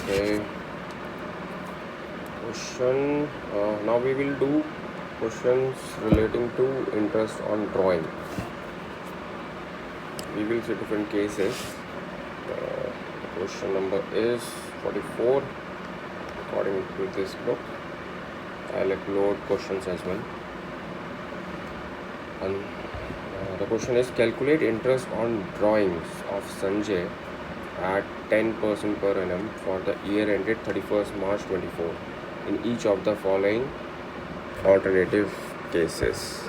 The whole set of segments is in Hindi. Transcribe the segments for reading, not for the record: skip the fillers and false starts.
Okay, question. Now we will do questions relating to interest on drawing. We will see different cases. Question number is 44 according to this book. I'll upload questions as well. And the question is, calculate interest on drawings of Sanjay at 10% per annum for the year ended 31st March 24 in each of the following alternative cases.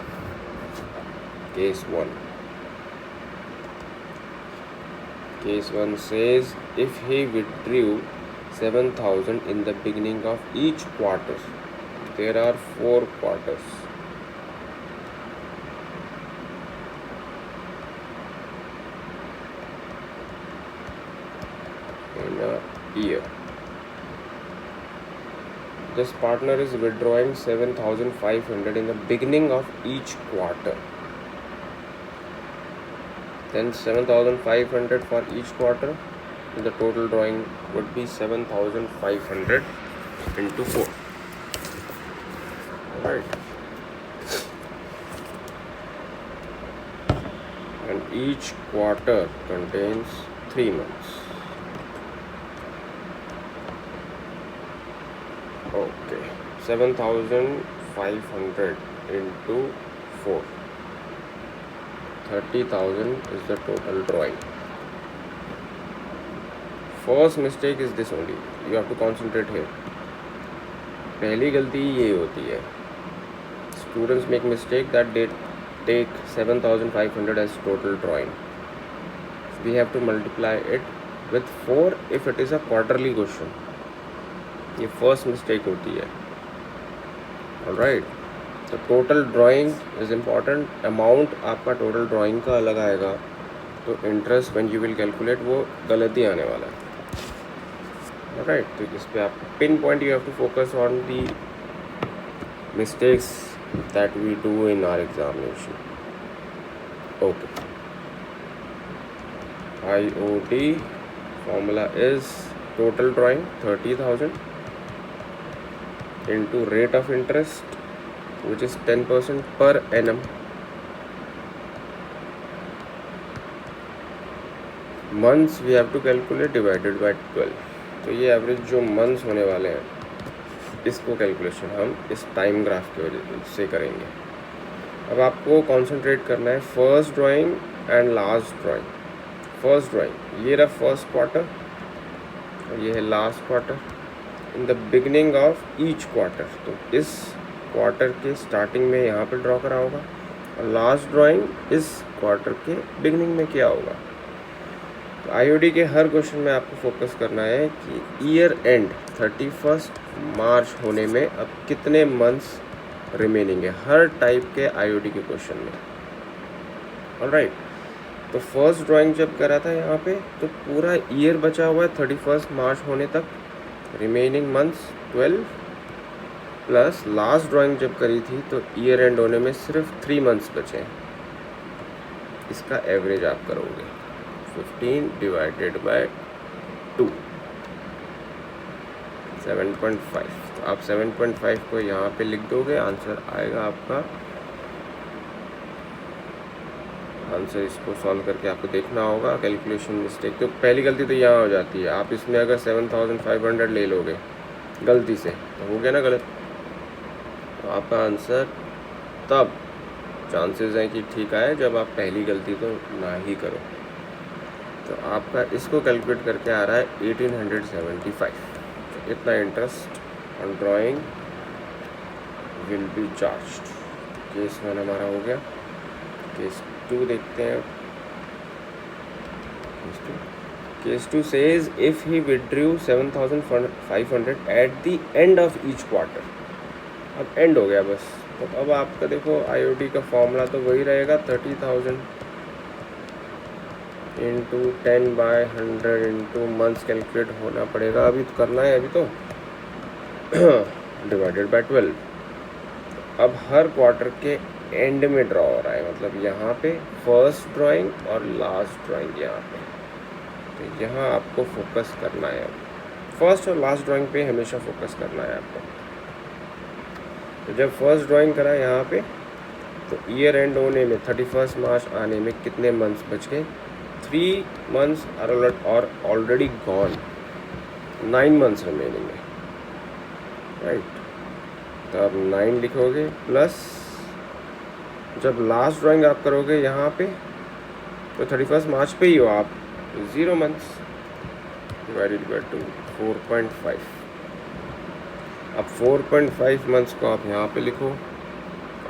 Case 1. Case 1 says, if he withdrew 7,000 in the beginning of each quarter, there are 4 quarters. In a year. This partner is withdrawing 7,500 in the beginning of each quarter. Then 7,500 for each quarter. The total drawing would be 7,500 into 4. Alright. And each quarter contains 3 months. Okay, 7,500 into 4. 30,000 is the total drawing. First mistake is this only. You have to concentrate here. पहली गलती ये होती है. Students make mistake that they take 7,500 as total drawing. We have to multiply it with 4 if it is a quarterly question. ये फर्स्ट मिस्टेक होती है. ऑलराइट, तो total drawing is important. Amount आपका टोटल ड्राइंग का अलग आएगा, तो interest when you will calculate वो गलती आने वाला है. ऑलराइट, तो इस पे आप pinpoint you have to focus on the mistakes that we do in our examination. Okay, IOD formula is total drawing 30,000 into rate of interest, which is 10% per annum. Months we have to calculate divided by 12. तो ये एवरेज जो मंथ्स होने वाले हैं, इसको कैलकुलेशन हम इस टाइम ग्राफ की वजह से करेंगे. अब आपको कंसंट्रेट करना है first drawing and last drawing. First drawing ये रहा फर्स्ट क्वार्टर और ये है last quarter in the beginning of each quarter. तो इस क्वार्टर के स्टार्टिंग में यहाँ पे ड्रॉ करा होगा और लास्ट ड्राइंग इस क्वार्टर के बिगनिंग में किया होगा. तो IOD के हर क्वेश्चन में आपको फोकस करना है कि ईयर एंड 31 मार्च होने में अब कितने मंथ्स रिमेनिंग है हर टाइप के IOD के क्वेश्चन में. ऑलराइट, तो फर्स्ट ड्राइंग जब करा था यहाँ पे तो पूरा ईयर बचा हुआ है 31 मार्च होने तक. Remaining months 12 plus last drawing जब करी थी तो ईयर एंड होने में सिर्फ 3 मंथ्स बचे हैं. इसका एवरेज आप करोगे 15 डिवाइडेड बाय 2, 7.5. तो आप 7.5 को यहाँ पे लिख दोगे, आंसर आएगा आपका. आंसर इसको सॉल्व करके आपको देखना होगा. कैलकुलेशन मिस्टेक, तो पहली गलती तो यहाँ हो जाती है. आप इसमें अगर 7,500 ले लोगे गलती से तो हो गया ना गलत. तो आपका आंसर तब चांसेस हैं कि ठीक आए जब आप पहली गलती तो ना ही करो. तो आपका इसको कैलकुलेट करके आ रहा है 1875. तो इतना interest on drawing will be charged. Case 1 हमारा हो गया. केस 2 देखते हैं. Case 2 says if he withdrew 7,500 at the end of each quarter. अब एंड हो गया बस. तो अब आपका देखो IOD का फॉर्मूला तो वही रहेगा 30,000 इंटू 10/100 इंटू मंथ्स कैलकुलेट होना पड़ेगा. अभी तो करना है अभी तो डिवाइडेड बाय 12. अब हर क्वार्टर के एंड में ड्रॉ हो रहा है, मतलब यहाँ पे फर्स्ट ड्राइंग और लास्ट ड्राइंग यहाँ पे. तो यहाँ आपको फोकस करना है. फर्स्ट और लास्ट ड्राइंग पे हमेशा फोकस करना है आपको। तो जब फर्स्ट ड्राइंग करा यहाँ पे, तो ईयर एंड होने में 31 मार्च आने में कितने मंथ्स बच गए? 3 months are already gone, 9 months remaining है, राइट। तो अब 9 लिखोगे, प्लस जब लास्ट ड्राइंग आप करोगे यहाँ पे, तो 31 मार्च पे ही हो आप, 0 मंथ्स डिवाइडेड बाई 2, 4.5। अब 4.5 मंथ्स को आप यहाँ पे लिखो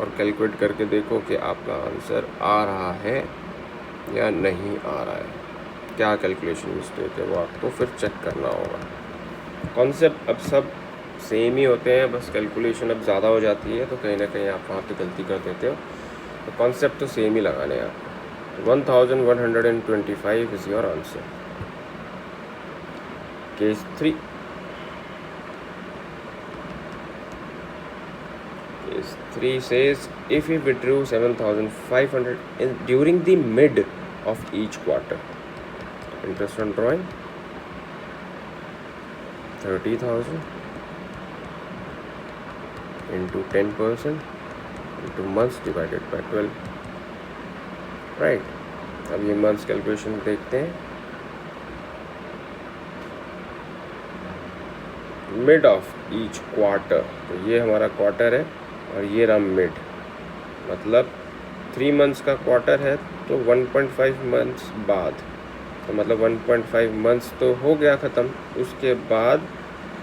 और कैलकुलेट करके देखो कि आपका आंसर आ रहा है या नहीं आ रहा है, क्या कैलकुलेशन मिस्टेक है वो आपको फिर चेक करना होगा। कॉन्सेप्ट अब सब सेम ही होते हैं, बस कैलकुलेशन अब ज़्यादा हो जाती है तो कहीं ना कहीं आप वहाँ पे गलती कर देते हो। तो कॉन्सेप्ट तो सेम ही लगाने हैं आपको। 1125 is your answer. Case 3, Case 3 says if he withdrew 7,500 during the mid of each quarter, interest on drawing 30,000 into 10% into months divided by 12, right। अब ये मंथ्स कैलकुलेशन देखते हैं। मिड ऑफ ईच क्वार्टर, तो ये हमारा क्वार्टर है और ये रहा मिड, मतलब 3 मंथ्स का क्वार्टर है तो 1.5 मंथ्स बाद, तो मतलब 1.5 मंथ्स तो हो गया ख़त्म। उसके बाद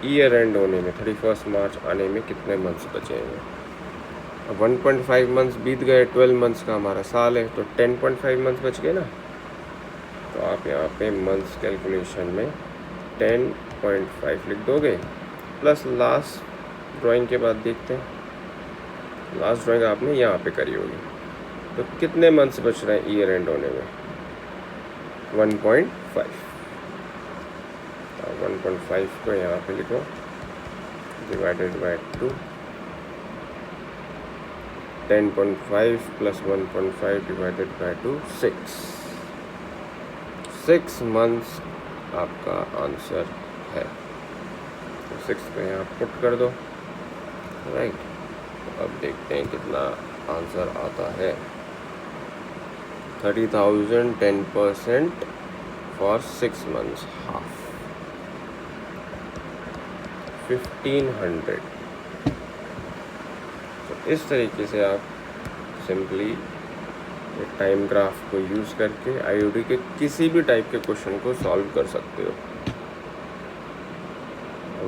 ईयर एंड होने में 31 मार्च आने में कितने मंथ्स बचेंगे? अब 1.5 मंथ्स बीत गए, 12 मंथ्स का हमारा साल है, तो 10.5 मंथ्स बच गए ना। तो आप यहाँ पे मंथ्स कैलकुलेशन में 10.5 लिख दोगे, प्लस लास्ट ड्राइंग के बाद देखते हैं, लास्ट ड्राइंग आपने यहाँ पे करी होगी, तो कितने मंथ्स बच रहे हैं ईयर एंड होने में? 1.5। 1.5 को यहाँ पे लिखो, divided by 2, 10.5 plus 1.5 divided by 2, 6 months आपका आंसर है। तो 6 को यहाँ पुट कर दो, राइट। अब देखते हैं कितना आंसर आता है। 30,000 10% फॉर 6 मंथ्स, हाफ 1500। तो इस तरीके से आप सिंपली टाइम ग्राफ को यूज़ करके आईओडी के किसी भी टाइप के क्वेश्चन को सॉल्व कर सकते हो,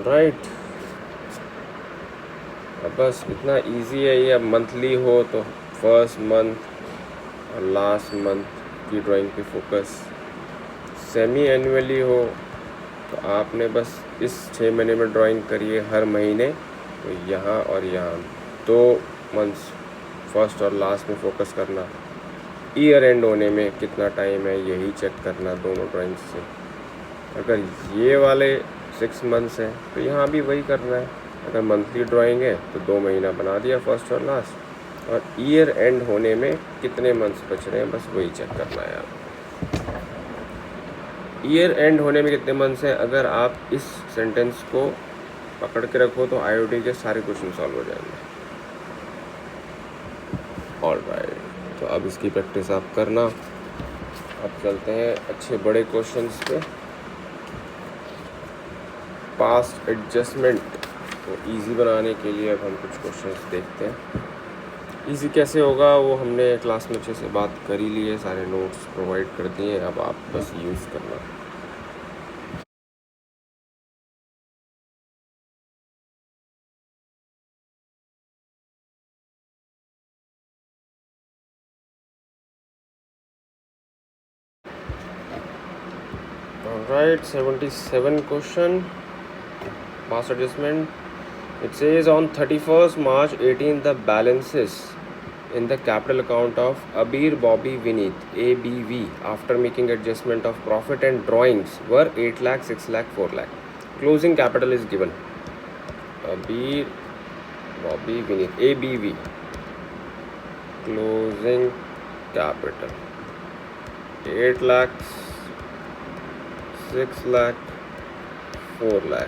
राइट। अब बस इतना इजी है ये। अब मंथली हो तो फर्स्ट मंथ और लास्ट मंथ की ड्राइंग पे फोकस, सेमी एनुअली हो तो आपने बस इस 6 महीने में ड्राइंग करिए हर महीने, तो यहाँ और यहाँ 2 मंथ्स फर्स्ट और लास्ट में फोकस करना। ईयर एंड होने में कितना टाइम है यही चेक करना दोनों ड्राइंग्स से। अगर ये वाले 6 मंथ्स हैं तो यहाँ भी वही करना है। अगर मंथली ड्राइंग है तो 2 महीना बना दिया फर्स्ट और लास्ट, और ईयर एंड होने में कितने मंथ्स बच रहे हैं बस वही चेक करना है आप। ईयर एंड होने में कितने मंथ्स हैं, अगर आप इस सेंटेंस को पकड़ के रखो तो आईओडी के सारे क्वेश्चन सॉल्व हो जाएंगे। ऑलराइट, तो अब इसकी प्रैक्टिस आप करना। अब चलते हैं अच्छे बड़े क्वेश्चंस पे। पास्ट एडजस्टमेंट को इजी बनाने के लिए अब हम कुछ क्वेश्चंस देखते हैं। इजी कैसे होगा वो हमने क्लास में अच्छे से बात कर ही ली है, सारे नोट्स प्रोवाइड कर दिए हैं, अब आप बस यूज़ करना। Alright, 77 question, past adjustment. It says on 31st March 18 the balances in the capital account of Abir Bobby Vineet ABV after making adjustment of profit and drawings were 8 lakh, 6 lakh, 4 lakh. Closing capital is given. Abir Bobby Vineet ABV, closing capital 8 lakhs, 6 lakh, 4 lakh.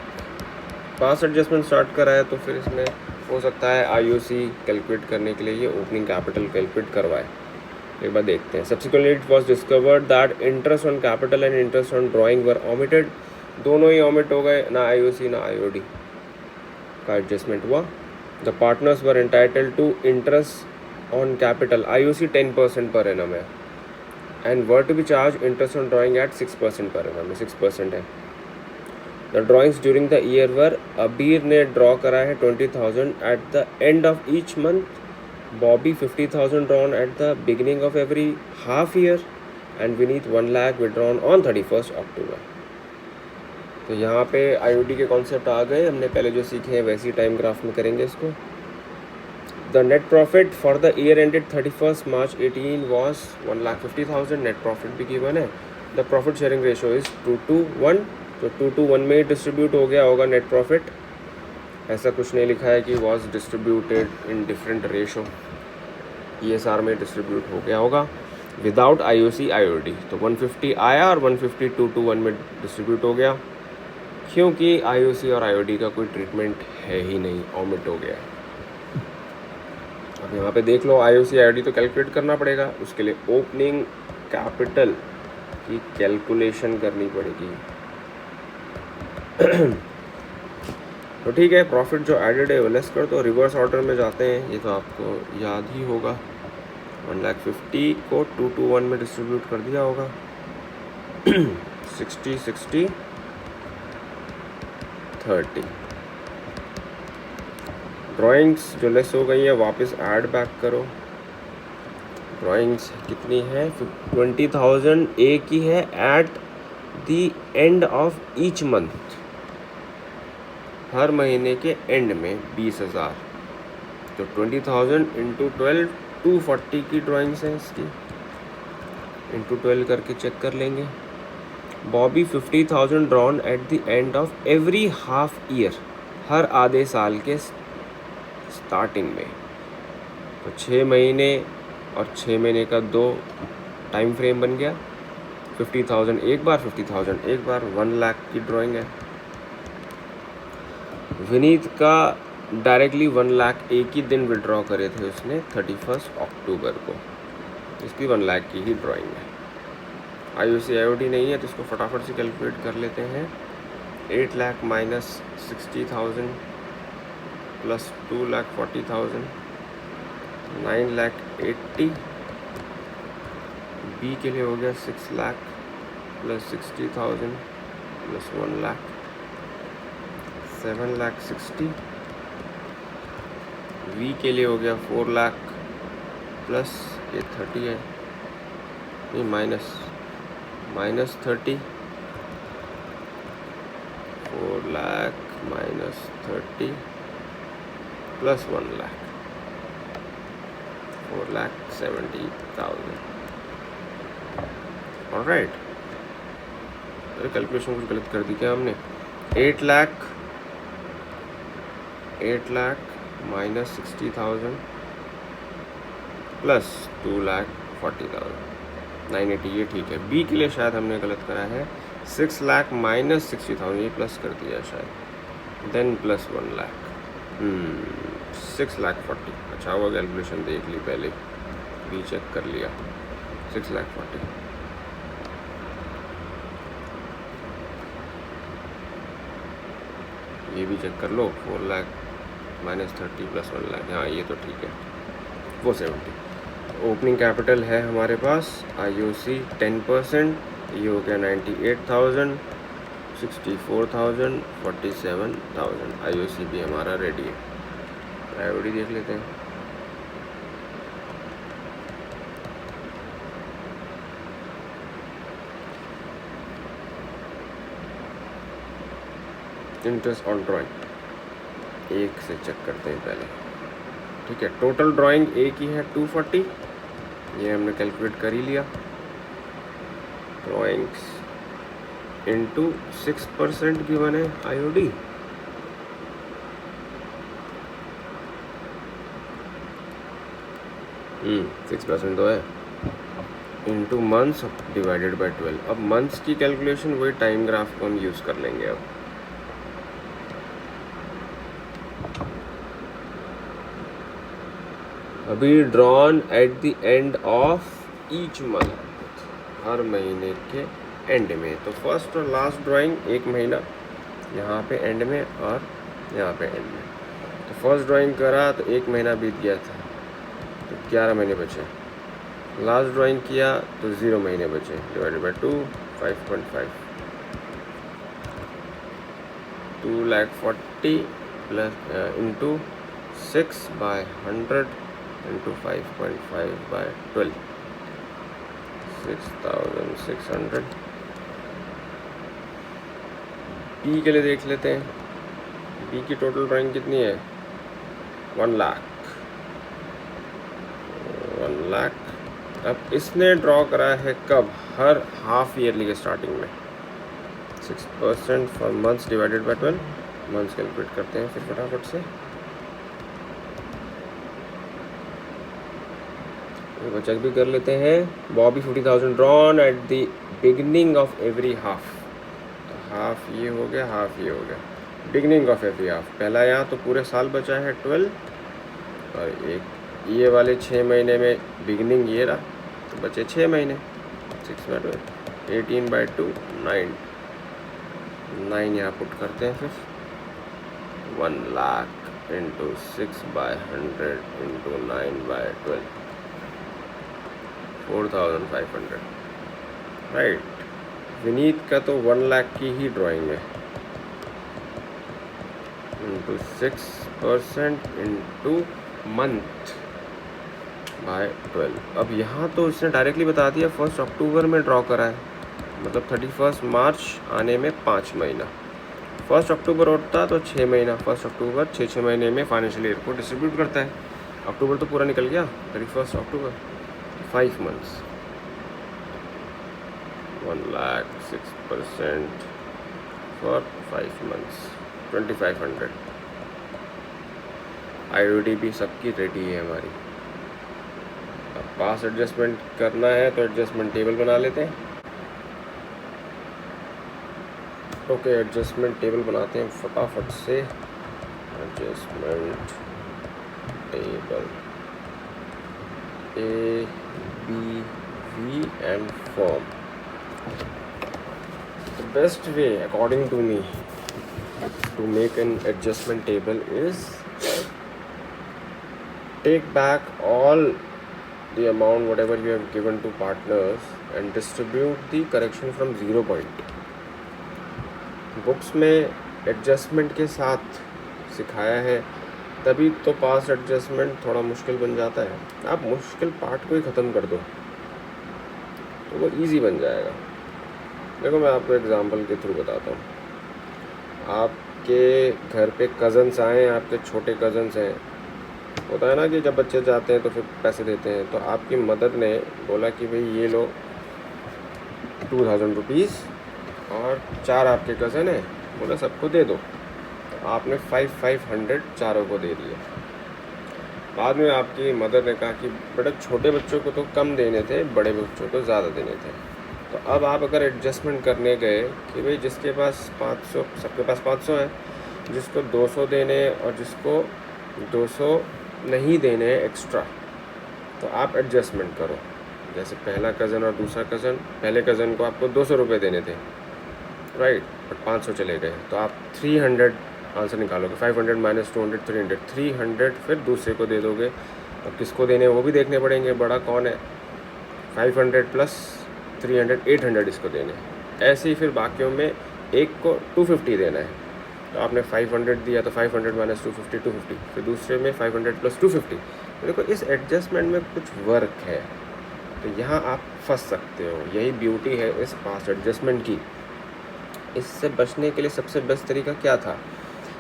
पास एडजस्टमेंट स्टार्ट करा है तो फिर इसमें हो सकता है आईओसी कैलकुलेट करने के लिए ये ओपनिंग कैपिटल कैलकुलेट करवाए। एक बार देखते हैं। Subsequently it was discovered that interest on capital and interest on drawing were omitted. दोनों ही ओमिट हो गए, ना आईओसी ना आईओडी का एडजस्टमेंट हुआ। The partners were entitled to interest on capital IOC 10% per annum है and were to be charge interest on drawing at 6% per annum, 6% है। The drawings during the year were, Abir ने ड्रॉ करा है 20,000 at the end of each month, Bobby 50,000 drawn at the beginning of every half year and Vineet 1 lakh withdrawn on 31 October. तो यहाँ पे आईओडी के कॉन्सेप्ट आ गए, हमने पहले जो सीखे हैं वैसी टाइम ग्राफ में करेंगे इसको। The net profit for the year ended 31 March 18 was 1,50,000। Net profit भी गिवन है। The profit sharing ratio is 2:1, तो 2:1 में ही डिस्ट्रीब्यूट हो गया होगा नेट प्रॉफिट। ऐसा कुछ नहीं लिखा है कि was distributed in different ratio, ESR में डिस्ट्रीब्यूट हो गया होगा विदाउट आईओसी आईओडी। तो 150 आया और 150 2:1 में डिस्ट्रीब्यूट हो गया, क्योंकि आईओसी और आईओडी का कोई ट्रीटमेंट है ही नहीं, ओमिट हो गया है। अब यहाँ पे देख लो, आईओसी आईओडी तो कैलकुलेट करना पड़ेगा, उसके लिए ओपनिंग कैपिटल की कैलकुलेशन करनी पड़ेगी। तो ठीक है, प्रॉफिट जो एडेड है वो लेस कर दो। रिवर्स ऑर्डर में जाते हैं, ये तो आपको याद ही होगा। 1,50,000 को 2:1 में डिस्ट्रीब्यूट कर दिया होगा। 60 60 30। ड्राइंग्स जो लेस हो गई है वापस ऐड बैक करो। ड्राइंग्स कितनी है? 20,000 ए की है at the end of each month, हर महीने के एंड में 20,000। तो 20,000 इंटू 12 240 की ड्राइंग्स हैं इसकी, इंटू 12 करके चेक कर लेंगे। Bobby 50,000 drawn at the end of every half year, हर आधे साल के स्टार्टिंग में। तो 6 महीने और 6 महीने का 2 टाइम फ्रेम बन गया। 50,000 एक बार, 50,000 एक बार, 1 लाख की ड्राइंग है। विनीत का डायरेक्टली 1 लाख एक ही दिन विड्रॉ करे थे उसने 31 अक्टूबर को, इसकी 1 लाख की ही ड्राइंग है। आईओसी आईओडी नहीं है तो इसको फटाफट से कैलकुलेट कर लेते हैं। 8 लाख माइनस 60,000 प्लस 2,40,000, 9,80,000। बी के लिए हो गया 6 lakh plus 60,000 plus 1 lakh, 7,60,000। V के लिए हो गया 4 लाख प्लस ये 30 है, नहीं minus 30, 4 lakh minus 30 plus 1 lakh, 4,70,000। Alright, अरे कैलकुलेशन कुछ गलत कर दी क्या हमने? 8 लाख माइनस 60,000 प्लस 2,40,000, 980, ये ठीक है। बी के लिए शायद हमने गलत करा है, 6 लाख माइनस 60,000, ये प्लस कर दिया शायद, देन प्लस 1 लाख, 6,40,000। अच्छा वो कैलकुलेशन देख ली पहले, बी चेक कर लिया, 6,40,000। ये भी चेक कर लो, 4 लाख माइनस 30 प्लस 1 लाख, हाँ ये तो ठीक है, 470। ओपनिंग कैपिटल है हमारे पास, आईओसी 10%, ये हो गया 98,000, 64,000, 47,000। आईओसी भी हमारा रेडी है। आईओडी देख लेते हैं। इंटरेस्ट ऑन ड्राइंग एक से चेक करते हैं पहले, ठीक है। टोटल ड्राइंग ए की है 240, ये हमने कैलकुलेट कर ही लिया। ड्राइंग्स इंटू 6% गिवन है आईओडी, हम्म 6% तो है, इंटू मंथ्स डिवाइडेड बाय 12। अब मंथ्स की कैलकुलेशन वही टाइम ग्राफ को हम यूज़ कर लेंगे। अब अभी drawn at the end of each month, हर महीने के एंड में। तो फर्स्ट और लास्ट ड्राइंग एक महीना यहाँ पे एंड में और यहाँ पे एंड में। तो फर्स्ट ड्राइंग करा तो एक महीना बीत गया था, तो 11 महीने बचे। लास्ट ड्राइंग किया तो 0 महीने बचे, divided by 2, 5.5, 2,40,000 plus into 6/100 into 5.5/12, 6,600। B के लिए देख लेते हैं, बी की टोटल ड्राइंग कितनी है? 1 लाख। अब इसने ड्रॉ करा है कब? हर हाफ ईयरली के स्टार्टिंग में। 6% for months divided by 12, months calculate करते हैं फिर फटाफट से। वो चेक भी कर लेते हैं। Bobby 50,000 drawn at the beginning of every half. तो हाफ ये हो गया, हाफ ये हो गया, बिगनिंग ऑफ एवरी हाफ। पहला यहाँ तो पूरे साल बचा है 12, और एक ये वाले 6 महीने में बिगनिंग ये रहा, तो बचे 6 महीने। 6/12, 18/2, 9 यहाँ पुट करते हैं फिर। 1 lakh into 6/100 into 9/12, 4,500। Right. Vineet का तो 1 लाख की ही ड्राइंग है, इंटू 6% इंटू मंथ बाय 12। अब यहाँ तो इसने डायरेक्टली बता दिया 1 अक्टूबर में ड्रॉ करा है, मतलब 31 मार्च आने में 5 महीना। 1 अक्टूबर होता तो 6 महीना। 1 अक्टूबर 6 महीने में फाइनेंशियल ईयर को डिस्ट्रीब्यूट करता है। अक्टूबर तो पूरा निकल गया, 31 अक्टूबर, 5 months. 1 lakh 6% for 5 months, 2,500। IOD सबकी रेडी है हमारी। अब पास एडजस्टमेंट करना है तो एडजस्टमेंट टेबल बना लेते हैं। ओके, एडजस्टमेंट टेबल बनाते हैं फटाफट से। Adjustment table ABV and form. The best way according to me to make an adjustment table is take back all the amount whatever you have given to partners and distribute the correction from 0 point. Books में एडजस्टमेंट के साथ सिखाया है, तभी तो पास एडजस्टमेंट थोड़ा मुश्किल बन जाता है। आप मुश्किल पार्ट को ही ख़त्म कर दो तो वो इजी बन जाएगा। देखो मैं आपको एग्जांपल के थ्रू बताता हूँ। आपके घर पे कज़न्स आए, आपके छोटे कज़न्स हैं, होता है ना कि जब बच्चे जाते हैं तो फिर पैसे देते हैं। तो आपकी मदर ने बोला कि भाई ये लो 2,000 रुपीज़, और 4 आपके कज़न हैं, बोला सबको दे दो। तो आपने 500 चारों को दे दिए। बाद में आपकी मदर ने कहा कि बेटा छोटे बच्चों को तो कम देने थे, बड़े बच्चों को ज़्यादा देने थे। तो अब आप अगर एडजस्टमेंट करने गए कि भाई जिसके पास 500, सबके पास 500 है, जिसको 200 देने और जिसको 200 नहीं देने एक्स्ट्रा, तो आप एडजस्टमेंट करो। जैसे पहला कज़न और दूसरा कज़न, पहले कज़न को आपको 200 रुपये देने थे, राइट, बट 500 चले गए, तो आप 300 आंसर निकालोगे। 500 माइनस 200, 300, 300 फिर दूसरे को दे दोगे। अब किसको देने वो भी देखने पड़ेंगे, बड़ा कौन है। 500 प्लस 300, 800 इसको देने। ऐसे ही फिर बाकियों में एक को 250 देना है, तो आपने 500 दिया तो 500 माइनस 250, 250, फिर दूसरे में 500 प्लस 250। तो देखो इस एडजस्टमेंट में कुछ वर्क है, तो यहाँ आप फंस सकते हो। यही ब्यूटी है इस पास्ट एडजस्टमेंट की। इससे बचने के लिए सबसे बेस्ट तरीका क्या था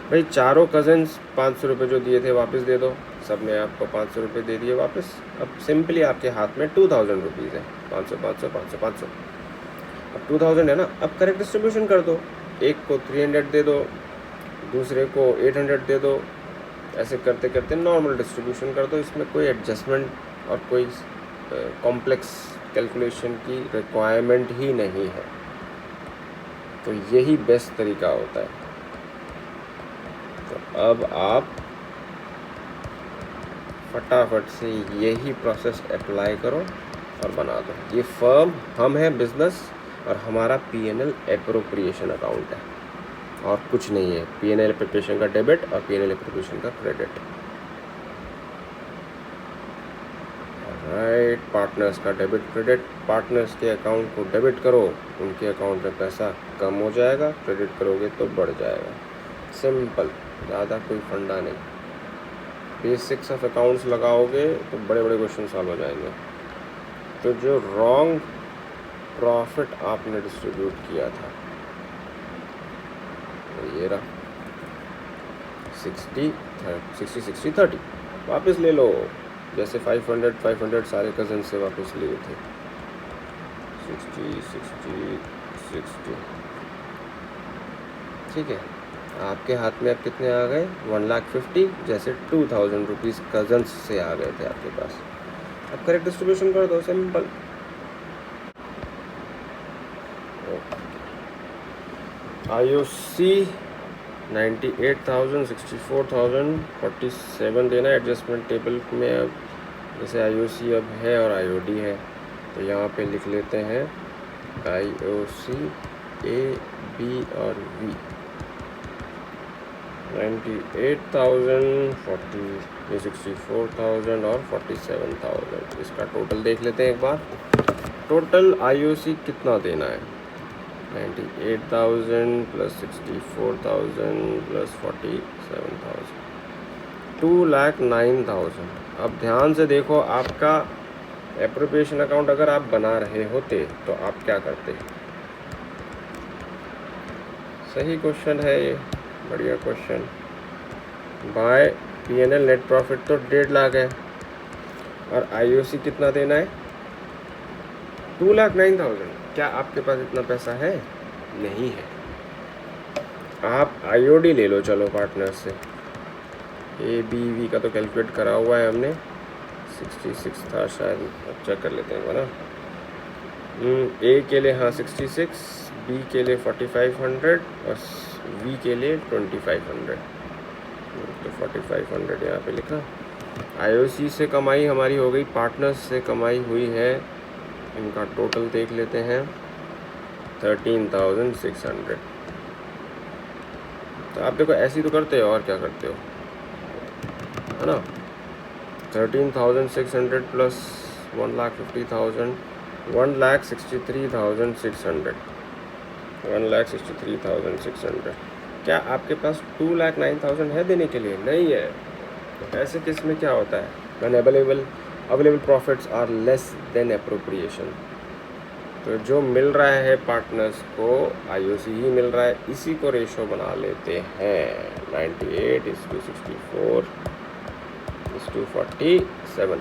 भाई, चारों कज़न्स 500 रुपये जो दिए थे वापस दे दो। सब ने आपको 500 रुपये दे दिए वापस। अब सिंपली आपके हाथ में 2,000 रुपीज़ है, 500 500 500 500। अब 2,000 है ना, अब करेक्ट डिस्ट्रीब्यूशन कर दो। एक को 300 दे दो, दूसरे को 800 दे दो। ऐसे करते करते नॉर्मल डिस्ट्रीब्यूशन कर दो। इसमें कोई एडजस्टमेंट और कोई कॉम्प्लेक्स कैलकुलेशन की रिक्वायरमेंट ही नहीं है। तो यही बेस्ट तरीका होता है। तो अब आप फटाफट से यही प्रोसेस अप्लाई करो और बना दो। ये फर्म हम है बिजनेस और हमारा P&L एप्रोप्रिएशन अकाउंट है और कुछ नहीं है। P&L एप्रोप्रिएशन का डेबिट और P&L एप्रोप्रिएशन का क्रेडिट। राइट, पार्टनर्स का डेबिट क्रेडिट, पार्टनर्स के अकाउंट को डेबिट करो, उनके अकाउंट में पैसा कम हो जाएगा, क्रेडिट करोगे तो बढ़ जाएगा। सिंपल, ज़्यादा कोई फंडा नहीं। बेसिक्स ऑफ अकाउंट्स लगाओगे तो बड़े बड़े क्वेश्चन सॉल्व हो जाएंगे। तो जो रॉन्ग प्रॉफिट आपने डिस्ट्रीब्यूट किया था तो ये रहा 60 वापस ले लो, जैसे 500 सारे कज़न से वापस लिए थे। 60 ठीक है। आपके हाथ में अब कितने आ गए? 1,50,000, जैसे 2,000 रुपीज़ कज़न्स से आ गए थे आपके पास। अब करेक्ट डिस्ट्रीब्यूशन कर दो, सिंपल। IOC 98,000, 64,000, 47 देना एडजस्टमेंट टेबल में। अब जैसे IOC अब है और IOD है तो यहाँ पे लिख लेते हैं IOC A, B और V। 98,000, 64,000 और 47,000, इसका टोटल देख लेते हैं एक बार। टोटल IOC कितना देना है? 98,000 प्लस 64,000 प्लस 47,000, 2,09,000। अब ध्यान से देखो, आपका एप्रोप्रिएशन अकाउंट अगर आप बना रहे होते तो आप क्या करते? सही क्वेश्चन है ये, बढ़िया question. Bye P&L net profit तो 1.5 लाख है और IOC कितना देना है? 2,09,000। क्या आपके पास इतना पैसा है? नहीं है। आप IOD ले लो, चलो पार्टनर से। ABV का तो कैलकुलेट करा हुआ है हमने, 66 था शायद, अब चेक कर लेते हैं ना। A के लिए हाँ 66, B के लिए 4,500 और V के लिए 2,500, तो 4,500 यहाँ पे लिखा। IOC से कमाई हमारी हो गई, पार्टनर्स से कमाई हुई है, इनका टोटल देख लेते हैं 13,600। तो आप देखो ऐसे ही तो करते हो और क्या करते हो, है ना। 13,600 प्लस 1,50,000, 1,63,600, 1,63,600। क्या आपके पास 2,09,000 है देने के लिए? नहीं है। तो ऐसे केस में क्या होता है? When available profits are less than appropriation, तो जो मिल रहा है पार्टनर्स को IOC ही मिल रहा है, इसी को रेशो बना लेते हैं। 98:64:47,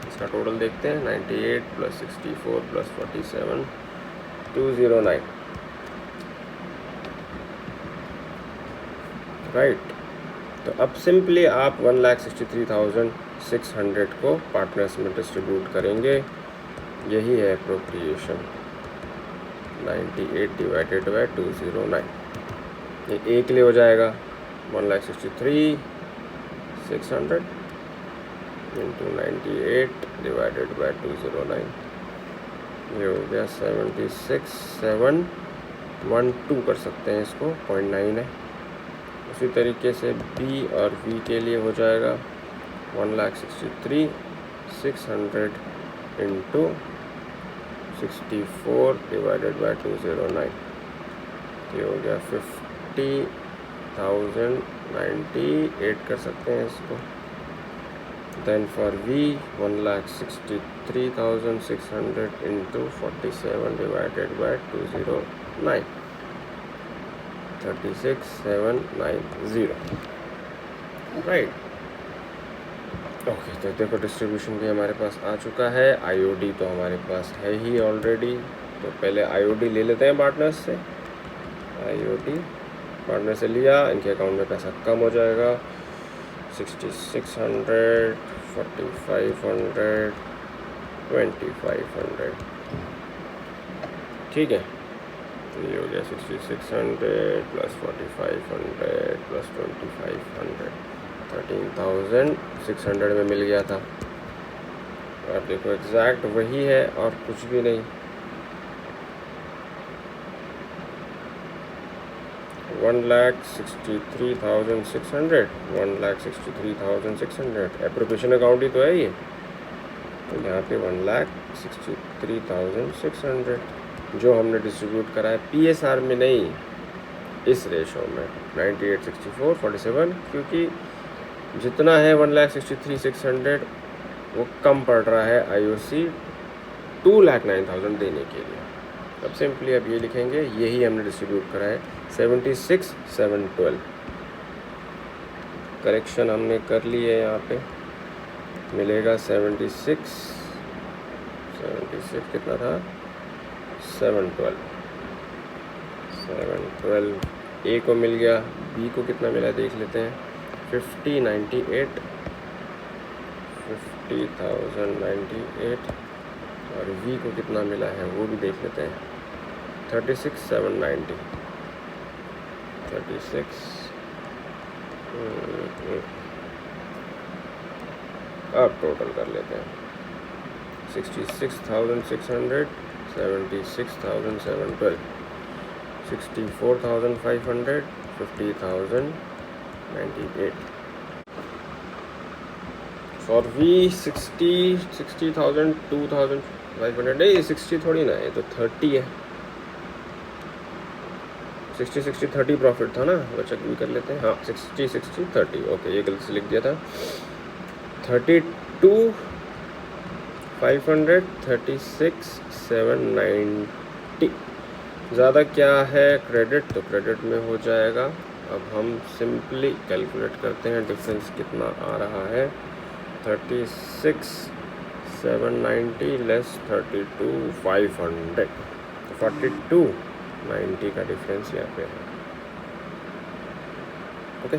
इसका टोटल देखते हैं। 98 प्लस 64 प्लस 47, 209, राइट। तो अब सिंपली आप 1,63,600 को पार्टनर्स में डिस्ट्रीब्यूट करेंगे, यही है एप्रोप्रिएशन। 98 डिवाइडेड बाय 209, ये एक लिए हो जाएगा 1,63,600 इंटू 98 डिवाइडेड बाय 209, ये हो गया 76,712 कर सकते हैं इसको, 0.9 है। उसी तरीके से B और V के लिए हो जाएगा 1,63,600 इंटू 64 डिवाइडेड बाय 209, ये हो गया 50,098 कर सकते हैं इसको। Then for V 1,63,600 into 47 divided by 209, 36,790, right. Okay, तो देखो डिस्ट्रीब्यूशन भी हमारे पास आ चुका है। IOD तो हमारे पास है ही ऑलरेडी, तो पहले IOD ले लेते हैं पार्टनर्स से। IOD पार्टनर से लिया, इनके अकाउंट में पैसा कम हो जाएगा। 6,600, 4,500, 2,500, ठीक है। तो ये हो गया 6,600 प्लस 4,500 प्लस 2,500, 13,600 में मिल गया था। और देखो एग्जैक्ट वही है और कुछ भी नहीं। 1,63,600, 1,63,600 एप्रोप्रिएशन अकाउंट ही तो है ये। तो यहाँ पे 1,63,600 जो हमने डिस्ट्रीब्यूट करा है PSR में नहीं, इस रेशो में 986447, क्योंकि जितना है 1,63,600 वो कम पड़ रहा है IOC 2,09,000 देने के लिए। अब सिंपली अब ये लिखेंगे, यही हमने डिस्ट्रीब्यूट करा है 76,712। करेक्शन हमने कर ली है, यहाँ पे मिलेगा 76 कितना था 712 A को मिल गया, B को कितना मिला देख लेते हैं 50,098 और V को कितना मिला है वो भी देख लेते हैं 36,790 अब टोटल कर लेते हैं 66,600, 76,712, 64,500, 50,098 फॉर V 60,000, 2,500 नहीं 60 थोड़ी ना, ये तो 30 है। 60 30 प्रॉफिट था ना, वो चेक भी कर लेते हैं। हाँ 60 30 ओके, ये गलती से लिख दिया था। 32,500, 36,790। ज़्यादा क्या है क्रेडिट, तो क्रेडिट में हो जाएगा। अब हम सिंपली कैलकुलेट करते हैं डिफरेंस कितना आ रहा है। 36,790 लेस 32,500, 42,90 का डिफरेंस यहाँ पे है। ओके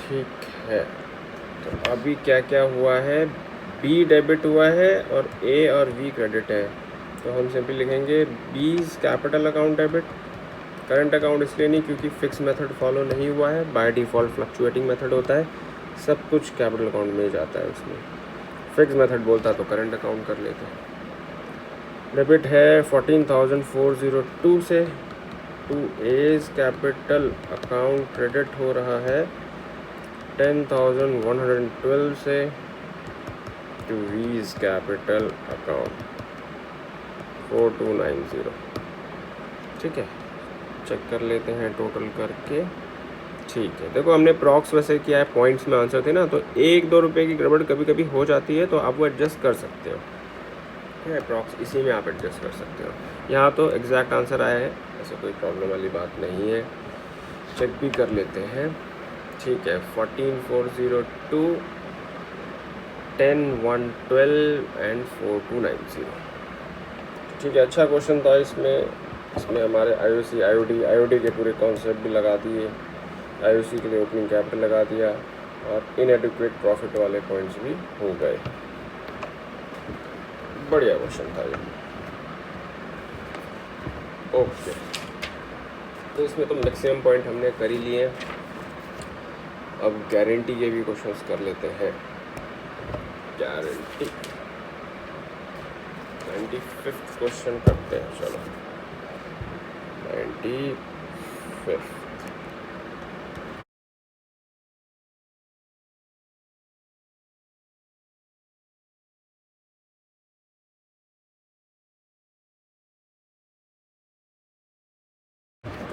ठीक है, तो अभी क्या क्या हुआ है, B डेबिट हुआ है और A और V क्रेडिट है। तो हम सिंपली लिखेंगे B's capital account debit, current account इसलिए नहीं क्योंकि फिक्स मेथड फॉलो नहीं हुआ है, बाय डिफ़ॉल्ट फ्लक्चुएटिंग मेथड होता है, सब कुछ कैपिटल अकाउंट में जाता है उसमें। फिक्स मेथड बोलता तो करंट अकाउंट कर लेते हैं। डेबिट है 14,402 से, to A's capital account credit हो रहा है 10,112 से, टू V's कैपिटल अकाउंट 4290। ठीक है, चेक कर लेते हैं टोटल करके। ठीक है, देखो हमने प्रॉक्स वैसे किया है, पॉइंट्स में आंसर थे ना, तो 1-2 रुपये की गड़बड़ कभी कभी हो जाती है, तो आप वो एडजस्ट कर सकते हो। ठीक है, प्रॉक्स इसी में आप एडजस्ट कर सकते हो। यहाँ तो एग्जैक्ट आंसर आया है, ऐसे कोई प्रॉब्लम वाली बात नहीं है। चेक भी कर लेते हैं। ठीक है, 14,402, 10,112 एंड 4290। ठीक है, अच्छा क्वेश्चन था। इसमें हमारे IOD के पूरे कॉन्सेप्ट भी लगा दिए, IOC के लिए ओपनिंग कैपिटल लगा दिया और इनएडिक्वेट प्रॉफिट वाले पॉइंट्स भी हो गए। बढ़िया क्वेश्चन था ये। ओके, तो इसमें तो मैक्सिमम पॉइंट हमने कर ही लिए। अब गारंटी के भी क्वेश्चंस कर लेते हैं। गारंटी 95th क्वेश्चन करते हैं, चलो 95th।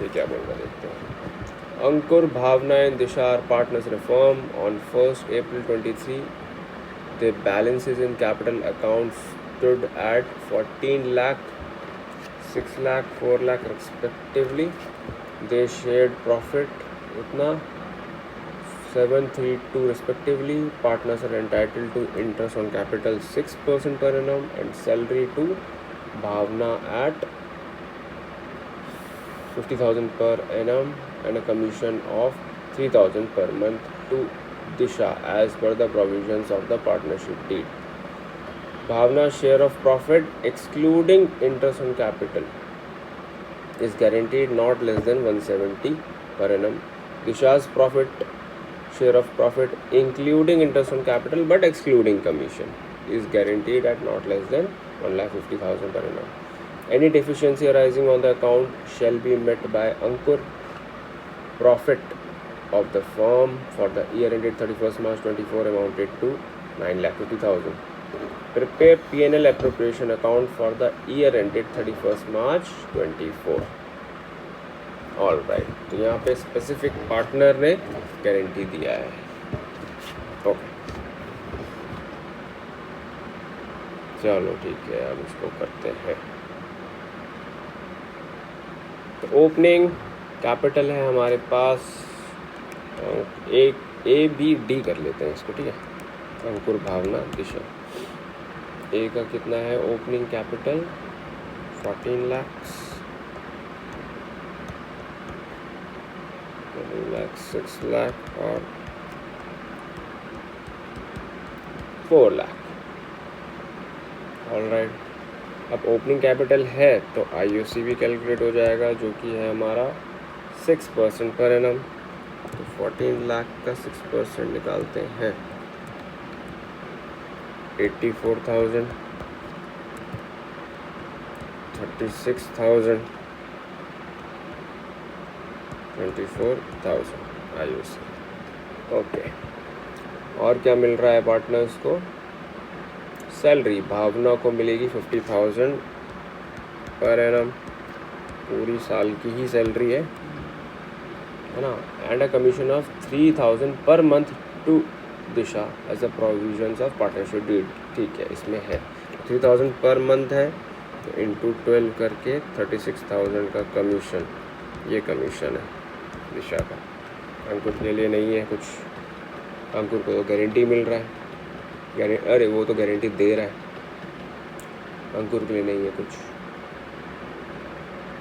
ये क्या बोल रहा देखते हैं। Ankur, Bhavna and Disha are partners in a firm. On 1st April 23, their balances in capital accounts stood at 14 lakh, 6 lakh, 4 lakh respectively. They shared profit उतना 732 respectively. Partners are entitled to interest on capital 6% per annum and salary to Bhavna at 50,000 per annum and a commission of 3,000 per month to Disha as per the provisions of the partnership deed. Bhavna's share of profit excluding interest on capital is guaranteed not less than 170 per annum. Disha's profit, share of profit including interest on capital but excluding commission, is guaranteed at not less than 1,50,000 per annum. Any deficiency arising on the account shall be met by Ankur. Profit of the firm for the year ended 31st March 24 amounted to 9,50,000. Prepare P&L appropriation account for the year ended 31st March 24. All right, तो यहाँ पे स्पेसिफिक पार्टनर ने गारंटी दिया है. ओके, चलो ठीक है, अब इसको करते हैं. तो ओपनिंग कैपिटल है हमारे पास, एक ए बी डी कर लेते हैं इसको, ठीक है. अंकुर, भावना, दिशा. ए का कितना है ओपनिंग कैपिटल? 14 lakhs, 6 lakh और 4 लाख. ऑल राइट, अब ओपनिंग कैपिटल है तो IOC भी कैलकुलेट हो जाएगा, जो कि है हमारा 6% पर एनम. तो 14 लाख का 6% निकालते हैं, 84,000, 36,000, 24,000 IOC. ओके, और क्या मिल रहा है पार्टनर्स को? सैलरी भावना को मिलेगी 50,000 पर एनम, पूरी साल की ही सैलरी है ना. And a commission of 3,000 per month to Disha as a provisions of partnership deed. ठीक है, इसमें है 3,000 पर मंथ है, तो इंटू 12 करके 36,000 का कमीशन, ये कमीशन है दिशा का. अंकुर के लिए नहीं है कुछ, अंकुर को तो गारंटी मिल रहा है, अरे वो तो गारंटी दे रहा है, अंकुर के लिए नहीं है कुछ.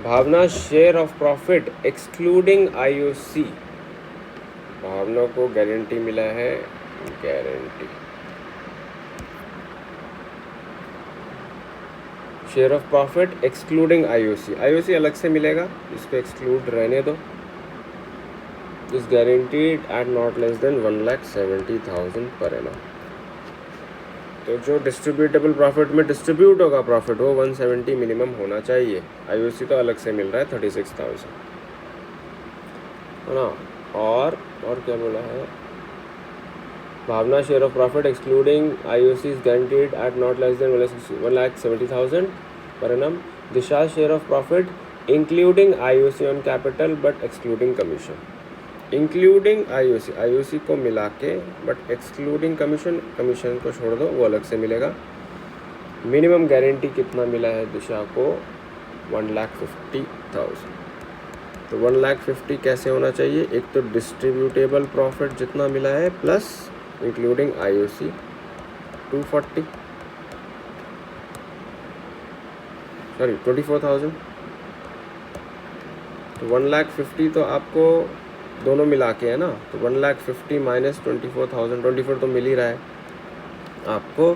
Bhavna share of profit excluding IOC, Bhavna को गारंटी मिला है, guarantee share of profit excluding IOC अलग से मिलेगा, इसको एक्सक्लूड रहने दो. Is guaranteed at not less than 1,70,000 per annum. तो जो डिस्ट्रीब्यूटेबल प्रॉफिट में डिस्ट्रीब्यूट होगा प्रॉफिट, वो 170 मिनिमम होना चाहिए. IOC तो अलग से मिल रहा है 36,000, है ना. और क्या बोला है? Bhavna share of profit excluding IOC is guaranteed at not less than 1,70,000 per annum. Disha share of profit including IOC on capital but excluding commission. Including IOC को मिला के बट एक्सक्लूडिंग कमीशन को छोड़ दो, वो अलग से मिलेगा. मिनिमम गारंटी कितना मिला है दिशा को? 1,50,000. तो 1,50,000 कैसे होना चाहिए? एक तो डिस्ट्रीब्यूटेबल प्रॉफिट जितना मिला है प्लस इंक्लूडिंग IOC 240, सॉरी 24,000. तो 1,50,000 तो आपको दोनों मिला के है ना, तो 1,50,000 माइनस 24,000, 24 तो मिल ही रहा है आपको.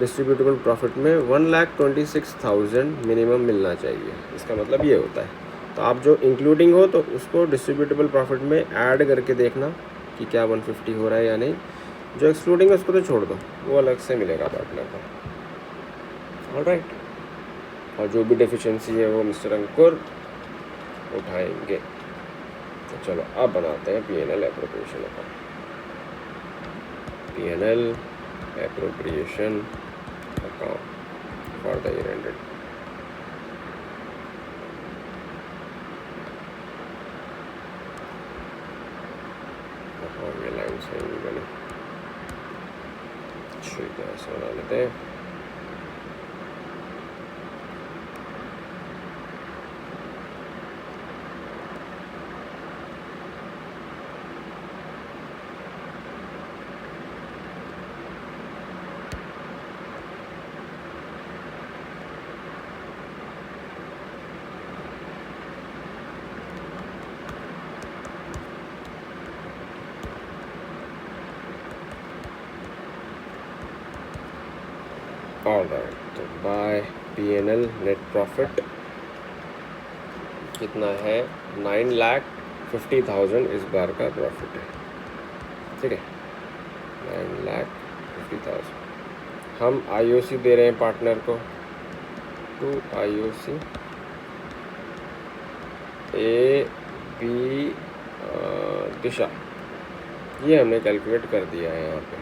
डिस्ट्रीब्यूटेबल प्रॉफिट में 1,26,000 मिनिमम मिलना चाहिए, इसका मतलब ये होता है. तो आप जो इंक्लूडिंग हो तो उसको डिस्ट्रीब्यूटेबल प्रॉफिट में ऐड करके देखना कि क्या 150 हो रहा है या नहीं. जो एक्सक्लूडिंग है उसको तो छोड़ दो, वो अलग से मिलेगा पार्टनर को. ऑल राइट, और जो भी डेफिशिएंसी है वो मिस्टर अंकुर उठाएंगे. तो चलो अब बनाते हैं P&L appropriation account. P&L appropriation account for the year ended. ये लाइन सही नहीं बनी, ठीक है, ऐसा बना लेते हैं. ऑल राइट, तो बाय P&L नेट प्रॉफिट कितना है, 9,50,000 इस बार का प्रॉफिट है, ठीक है, 9,50,000। हम IOC दे रहे हैं पार्टनर को, टू IOC AB दिशा, ये हमने कैलकुलेट कर दिया है यहाँ पे,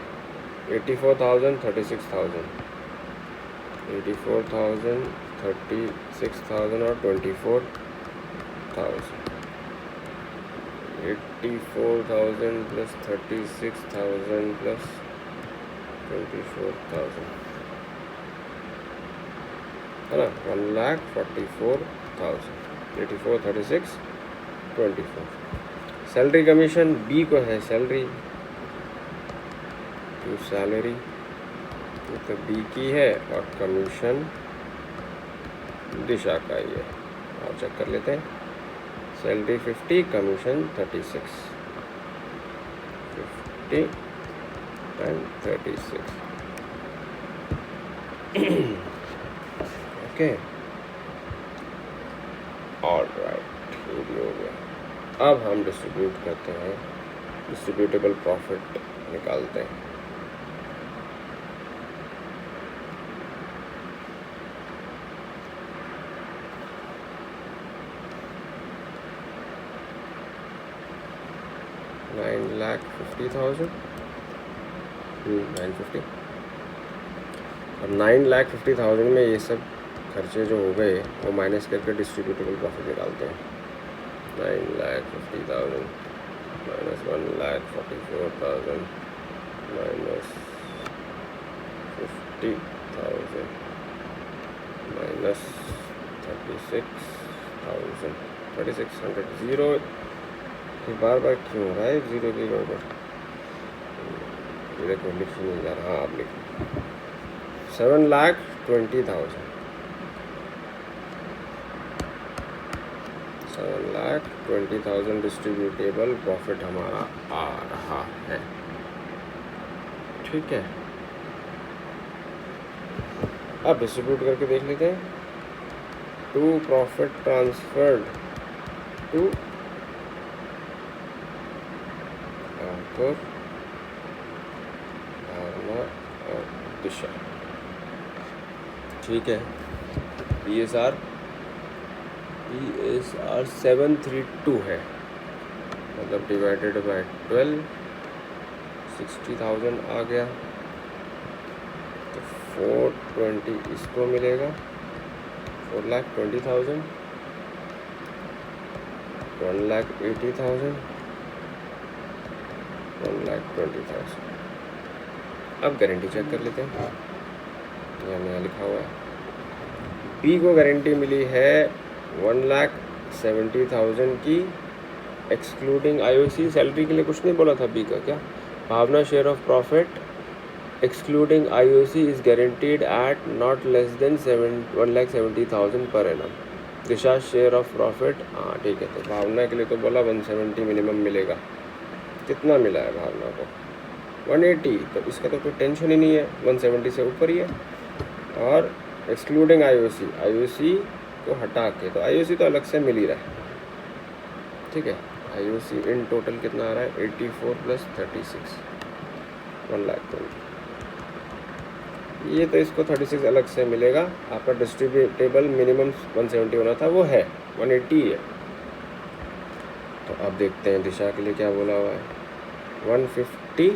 84,000, 36,000, 84,000, 36,000 और 24,000, 84,000 प्लस 36,000 प्लस 24,000 है ना, 1,44,000, 84, 36, 24। सैलरी कमीशन बी को है सैलरी, तो सैलरी तो बी की है और कमीशन दिशा का ही है। और चेक कर लेते हैं, salary 50, commission 36, 50 and 36, okay, alright, ये भी हो गया। अब हम डिस्ट्रीब्यूट करते हैं, डिस्ट्रीब्यूटेबल प्रॉफिट निकालते हैं। $9,50,000, 950, और 9,50,000 में ये सब खर्चे जो हो गए वो माइनस करके डिस्ट्रीब्यूटेबल प्रॉफिट निकालते हैं। 9,50,000 माइनस 1,44,000 माइनस 50,000 माइनस 36,000, 3600, ज़ीरो बार बार क्यों हो रहा है, ज़ीरो ज़ीरो पर देखो लिख नहीं जा रहा। हाँ आप लिखो 7,20,000, 7,20,000 डिस्ट्रीब्यूटेबल प्रॉफिट हमारा आ रहा है, ठीक है। अब डिस्ट्रीब्यूट करके देख लेते हैं। टू प्रॉफिट ट्रांसफर्ड टू दिशा, ठीक है। PSR 732 है, मतलब डिवाइडेड बाय 12, 60,000 आ गया, तो 420 इसको मिलेगा, 4,20,000, 1,80,000, 1,20,000। अब गारंटी चेक कर लेते हैं, यहाँ लिखा हुआ है बी को गारंटी मिली है 1,70,000 की, एक्सक्लूडिंग IOC। सैलरी के लिए कुछ नहीं बोला था बी का, क्या भावना share of profit excluding IOC is guaranteed at not less than 1,70,000 per annum. Disha share of profit, हाँ ठीक है, तो भावना के लिए तो बोला 170 मिनिमम मिलेगा, कितना मिला है भावना को 180, तो इसका तो कोई टेंशन ही नहीं है, 170 से ऊपर ही है। और एक्सक्लूडिंग IOC को हटा के, तो IOC तो अलग से मिल ही रहा है, ठीक है। IOC इन टोटल कितना आ रहा है, 84 प्लस 36, 1,20,000। ये तो इसको 36 अलग से मिलेगा, आपका डिस्ट्रीब्यूटेबल मिनिमम 170 होना था, वो है 180 है। तो अब देखते हैं दिशा के लिए क्या बोला हुआ है, 150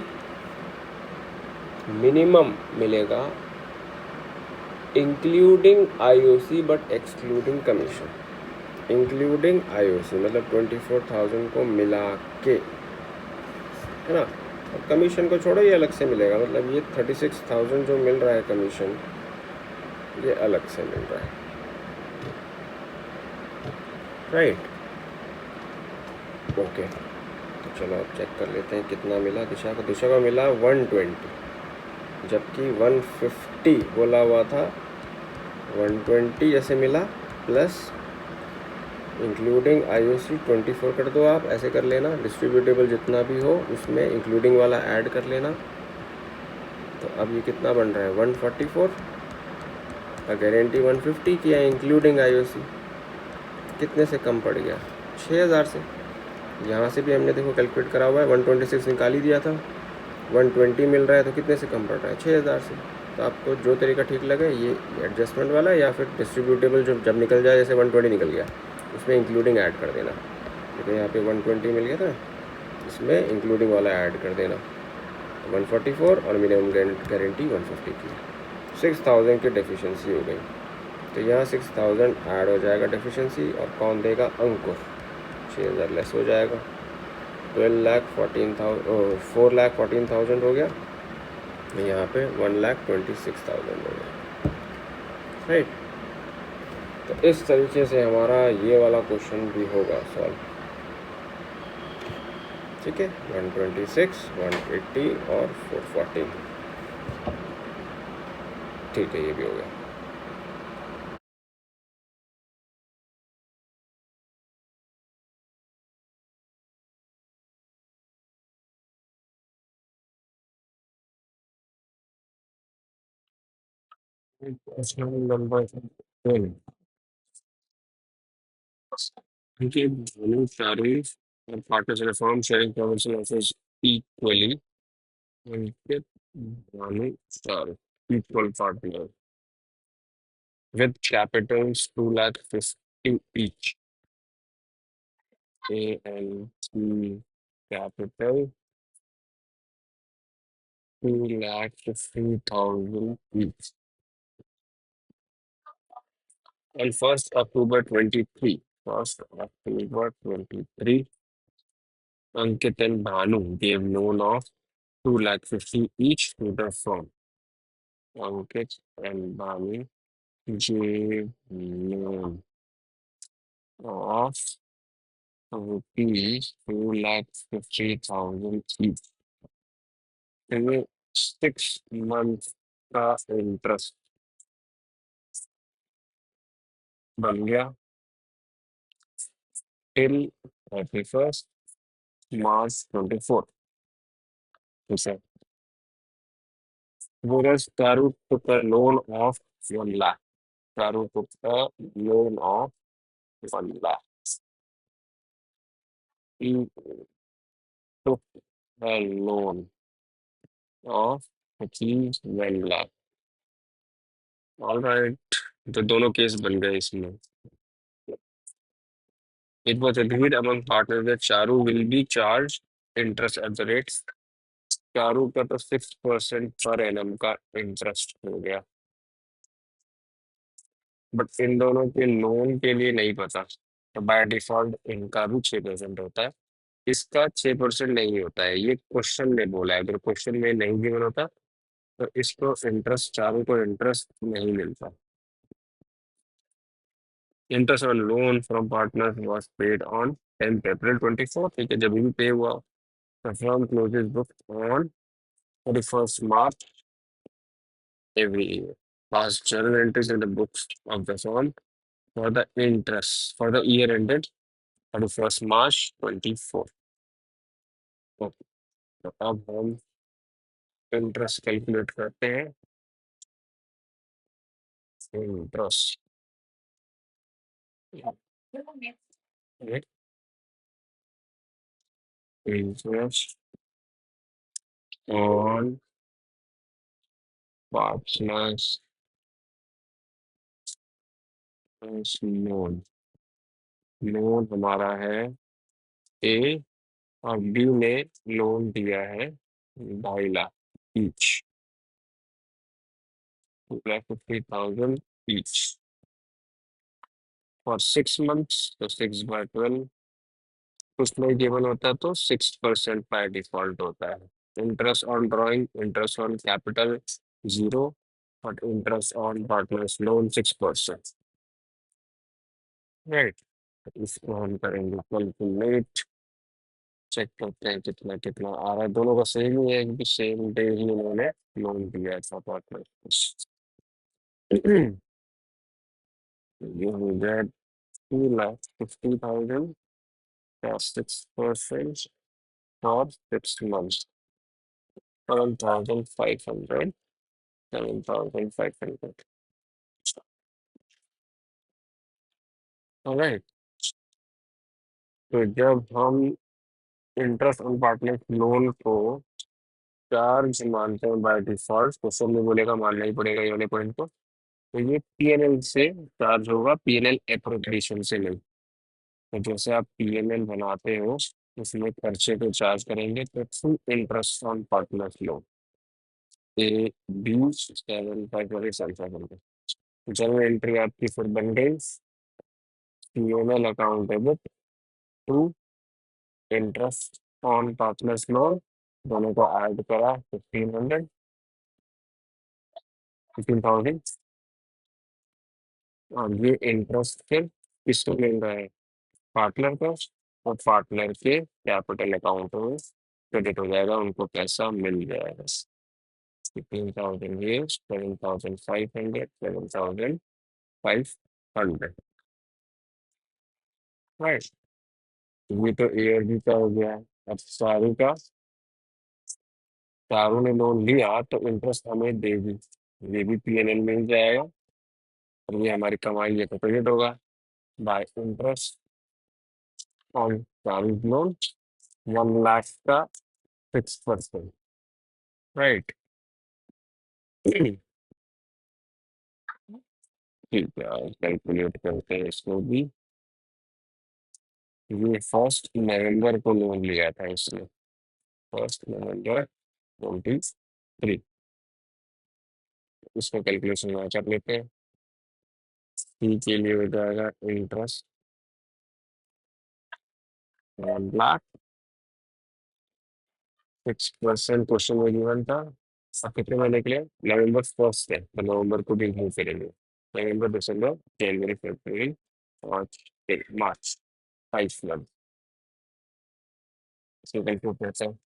मिनिमम मिलेगा including IOC but excluding commission. Including IOC मतलब 24,000 को मिला के, है ना, और कमीशन को छोड़ो, ये अलग से मिलेगा, मतलब ये 36,000 जो मिल रहा है कमीशन, ये अलग से मिल रहा है, राइट, ओके। तो चलो अब चेक कर लेते हैं कितना मिला दिशा को। दिशा को मिला 120, जबकि 150 बोला हुआ था, 120 जैसे मिला, प्लस इंक्लूडिंग IOC 24 कर दो, आप ऐसे कर लेना, डिस्ट्रीब्यूटेबल जितना भी हो उसमें इंक्लूडिंग वाला ऐड कर लेना। तो अब ये कितना बन रहा है, 144, और गारंटी 150 किया इंक्लूडिंग IOC, कितने से कम पड़ गया? 6,000 से। यहाँ से भी हमने देखो कैलकुलेट करा हुआ है, 126 निकाल ही दिया था, 120 मिल रहा है तो कितने से कम पड़ रहा है? 6,000 से। तो आपको जो तरीका ठीक लगे, ये एडजस्टमेंट वाला या फिर डिस्ट्रीब्यूटेबल, जो जब निकल जाए, जैसे 120 निकल गया उसमें इंक्लूडिंग ऐड कर देना। देखो यहाँ पे 120 मिल गया था, इसमें इंक्लूडिंग वाला ऐड कर देना 144, और मिनिमम गारंटी 150 की। 6,000 की डेफिशिएंसी हो गई, तो यहाँ 6,000 ऐड हो जाएगा डेफिशिएंसी, और कौन देगा? अंकुर। 6,000 लेस हो जाएगा, 4,14,000 हो गया, यहाँ पे 1,26,000 हो गया, राइट। तो इस तरीके से हमारा ये वाला क्वेश्चन भी होगा सॉल्व, ठीक है। 126, 180 और 440, ठीक है, ये भी हो गया। Question number 10. Okay, Bhanu tariff and partners in a firm sharing commercial assets equally. Okay, Bhanu tariff, equal partner with capitals 250,000 each. A and C capital 250,000 each. On 1st October 23, 1st October 23, Ankit and Bhanu gave loan of 250,000 each to the firm. Ankit and Bhanu gave loan of rupees 250,000 each. इनमें 6 months का इंटरेस्ट बन गया टिल 31st March 24, ठीक है। Whereas Charu took a loan of 1 lakh. Charu took a loan of 1 lakh. He took a loan of rupees 1 lakh. All right. तो दोनों केस बन गए इसमें। It was agreed among partners that Charu will be charged interest at the rate. Charu का तो 6% पर एनम का इंटरेस्ट हो गया, बट इन दोनों के लोन के लिए नहीं पता, तो बाय डिफॉल्ट इनका भी 6% होता है, इसका 6% नहीं होता है। ये क्वेश्चन में बोला है, अगर क्वेश्चन में नहीं गिवन होता तो इसको इंटरेस्ट, चारों को इंटरेस्ट नहीं मिलता। Interest on loan from partner was paid on 10th April 24, ठीक है, जब भी पे हुआ। The firm closes book on 31st March every year. Past journal entries in the books of the firm for the interest for the year ended 31st March 24. Okay, तो अब हम इंटरेस्ट कैलकुलेट करते हैं। Interest interest on partners loan। Loan हमारा है ए, और बी ने लोन दिया है 2.5 lakh each, 250,000 each for 6 months, तो 6/12 उसमें गिवन होता है, तो 6% बाय डिफॉल्ट होता है। Interest on drawing, interest on capital 0, but interest on partners loan 6%, right. इसको हम करेंगे कैलकुलेट, चेक करते हैं कितना कितना आ रहा है। दोनों का सेम ही है, क्योंकि सेम डे ही उन्होंने लोन दिया था पार्टनर। ये हो गया 2,50,000 का 6% फॉर 6 months, 7,500, 7,500। All right. तो जब हम इंटरेस्ट ऑन पार्टनर लोन को चार्ज मानते हैं बाय डिफॉल्ट, क्वेश्चन में बोलेगा मानना ही पड़ेगा ये वाले पॉइंट को। तो ये पीएनएल से चार्ज होगा, पीएनएल एप्रोप्रिएशन से नहीं। तो जैसे आप पीएनएल बनाते हो उसमें खर्चे को चार्ज करेंगे, तो through interest on partner loan A B 7 5 वाले सेल्फा करके जनरल एंट्री आपकी फिर बन गई, PNL account debit to interest on partners loan, दोनों को ऐड करा 15,000 और ये इंटरेस्ट फिर किसको मिल रहा है, पार्टनर को, और पार्टनर के कैपिटल अकाउंट में क्रेडिट हो जाएगा, उनको पैसा मिल जाएगा। 15,000 ये 7,500 7,500, राइट। ये तो एयर बी का हो गया। अब सारू का, सारू ने लोन लिया तो इंटरेस्ट हमें देगी, ये भी पीएनएल में ही जाएगा, और ये हमारी कमाई है तो क्रेडिट होगा बाय इंटरेस्ट ऑन सारू लोन, 1 लाख का 6%, राइट। ठीक है, कैलकुलेट करते हैं इसको भी। ये 1 नवंबर को लोन लिया था इसने, 1 नवंबर 23, इसको कैलकुलेशन में कर लेते हैं। सी के लिए हो जाएगा इंटरेस्ट 1 लाख, 6% क्वेश्चन में गिवन था। अब कितने महीने के लिए, नवंबर 1 है तो नवंबर को भी मूव करेंगे, नवंबर दिसंबर जनवरी फरवरी मार्च मार्च 5 मंथ, इसको कैलकुलेट करते हैं।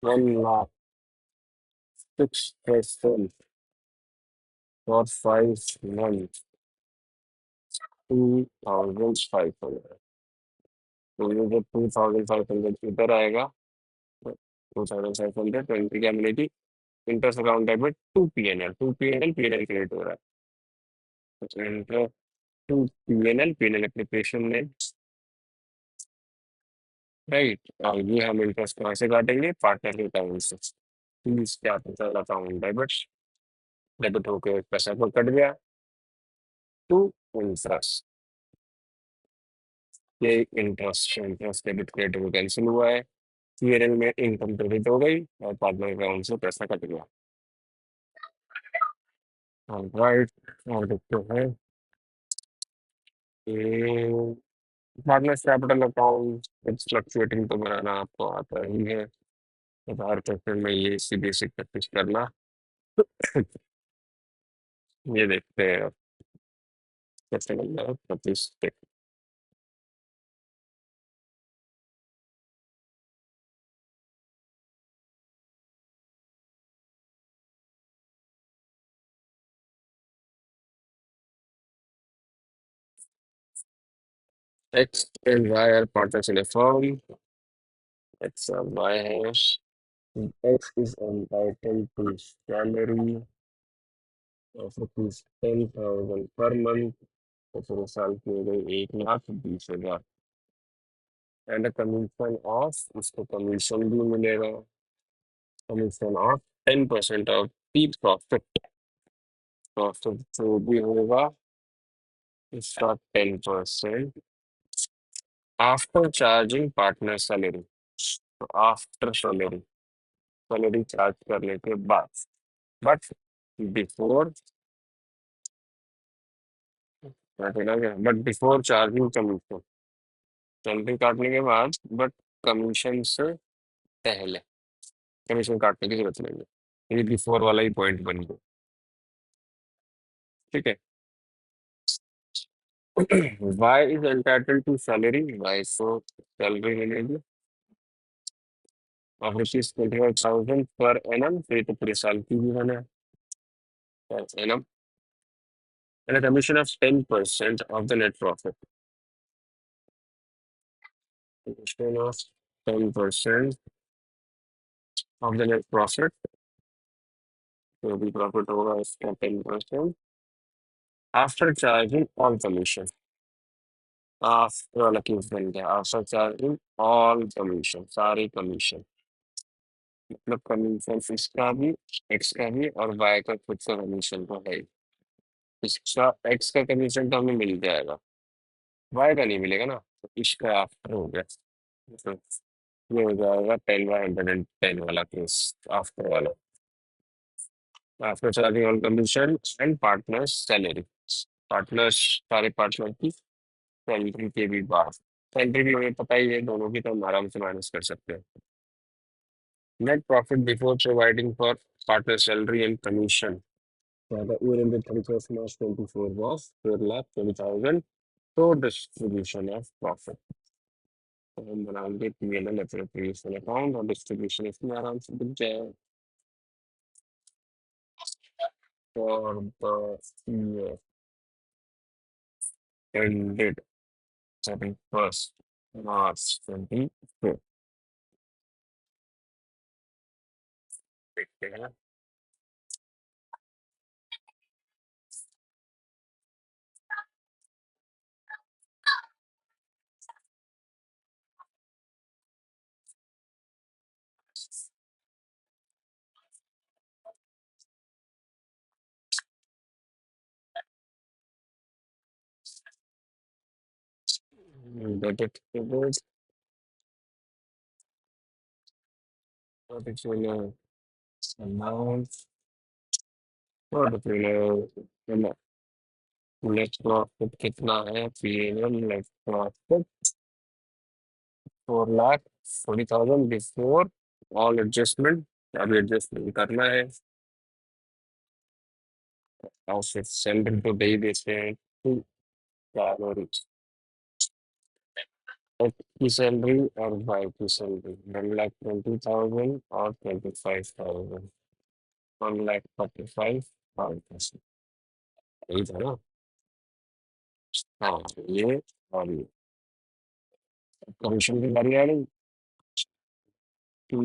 1 लाख 6% for 5 months, 2,500। तो ये जब 2,500 इधर आएगा, 2,500 तो एंट्री क्या मिलेगी, interest account debit to PNL, PNL credit हो रहा है, तो इंटरेस्ट टू पीएनएल एप्लीकेशन में, राइट। और ये हम इंटरेस्ट कहाँ से काटेंगे, पार्टनर के अकाउंट से, please capital account debit, debit होकर पैसा को कट गया टू इंटरेस्ट, ये interest interest debit credit cancel हुआ है, पीएनएल में इनकम क्रेडिट हो गई और पार्टनर अकाउंट से पैसा कट गया, राइट। और देखते हैं partners capital account, it's fluctuating तो बनाना आपको आता ही है, तो हर क्वेश्चन में ये इसी बेसिक प्रैक्टिस करना। ये देखते हैं अब question number 25। X and Y are partners in a firm. X and Y has X is entitled to salary of rupees 10,000 per month, तो फिर साल की हो गई 1,20,000, एंड कमीशन ऑफ, इसको कमीशन भी मिलेगा, commission of 10% of the profit, profit जो भी होगा इसका 10% आफ्टर चार्जिंग पार्टनर सैलरी, तो आफ्टर सैलरी, सैलरी चार्ज करने के बाद, but before, but before charging commission, salary काटने के बाद बट कमीशन से पहले, कमीशन काटने की जरूरत नहीं है, ये बिफोर वाला ही पॉइंट बन गया, ठीक है। Y is entitled to salary, Y को सैलरी मिलेगी ऑफ रुपीज 25,000 पर एनम, तो ये तो पूरे साल की भी बना है, per annum, and a commission of 10% of the net profit, commission of 10% of the net profit, जो भी प्रॉफिट होगा इसका 10% after charging all commission, after वाला केस बन गया, आफ्टर चार्जिंग ऑल कमीशन, सारे कमीशन, मतलब कमीशन इसका भी, एक्स का भी और वाई का खुद का कमीशन तो है ही। इसका एक्स का कमीशन तो हमें मिल जाएगा, वाई का नहीं मिलेगा ना, तो इसका आफ्टर हो गया। तो ये हो जाएगा 10/110 वाला केस, आफ्टर वाला। After charging all commission and partners salary, partners, सारे पार्टनर की सैलरी के भी बाद, सैलरी भी हमें पता ही है दोनों की, तो हम आराम से माइनस कर सकते हैं। Net profit before providing for partner salary and commission for the year ended 31st March 24 was 4,20,000 तो डिस्ट्रीब्यूशन ऑफ प्रॉफिट। तो हम बनाएंगे P&L एप्रोप्रिएशन अकाउंट और डिस्ट्रीब्यूशन इसमें आराम से दिख जाए। for the year ended 31st March 24 देखते हैं। Debit credit particular amount particular net profit कितना है, P&L net profit 4,40,000 before all adjustment, अभी एडजस्टमेंट करना है और फिर सैलरी तो दे ही देते हैं। और एक्स की सैलरी और वाई की सैलरी 1,20,000 और 25,000, 1,45,000, यही था ना। हाँ, ये और ये कमीशन की बारी आ रही, टू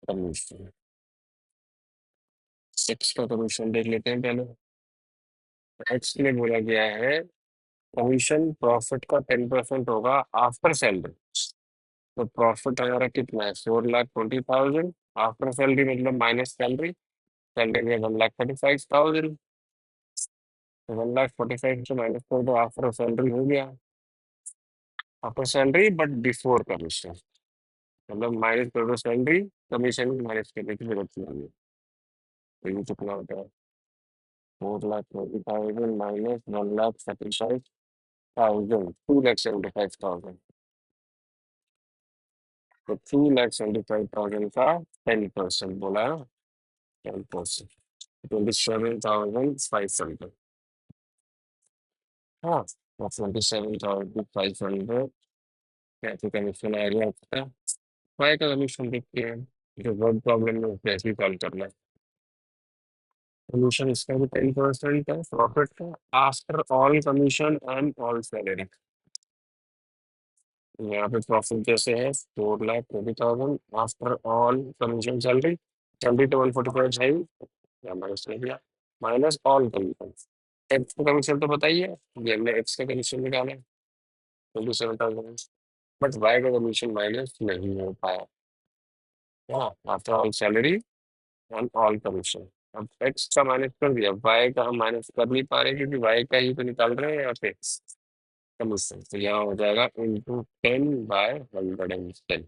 कमीशन, एक्स का कमीशन देख लेते हैं पहले। एक्स के लिए बोला गया है कमीशन प्रॉफिट का 10% होगा आफ्टर सैलरी, तो प्रॉफिट हमारा कितना है 4,20,000 आफ्टर सैलरी, मतलब माइनस सैलरी, सैलरी में 1,35,000, 1,45,000 से माइनस कर दो, आफ्टर सैलरी हो गया, after salary but before commission, मतलब माइनस कर दो सैलरी, कमीशन माइनस करने की जरूरत नहीं है। तो ये कितना होता है 4,20,000 माइनस 1,35,000, 2,75,000, तो 2,75,000 का 10% बोला है, 10%, 27,500, हाँ, 27,500 कैसे कमीशन आएगा आपका, वाई का कमीशन देखते हैं, जो वर्ड प्रॉब्लम में वैसे ही सॉल्व करना है। कमीशन इसका भी 10% है प्रॉफिट का after all commission and all salary. यहाँ पे प्रॉफिट जैसे है 4,20,000 after all commission salary, salary तो 145 है ही, या माइनस कर दिया, माइनस ऑल कमीशन, एक्स का कमीशन तो बताइए, ये हमने एक्स का कमीशन निकाला है 27,000, बट वाई का कमीशन माइनस नहीं हो पाया, हाँ, after all salary on all commission. अब एक्स का माइनस कर दिया, वाई का हम माइनस कर नहीं पा रहे क्योंकि वाई का ही तो निकाल रहे हैं यहाँ पे कमीशन, तो यहाँ हो जाएगा इंटू 10/110,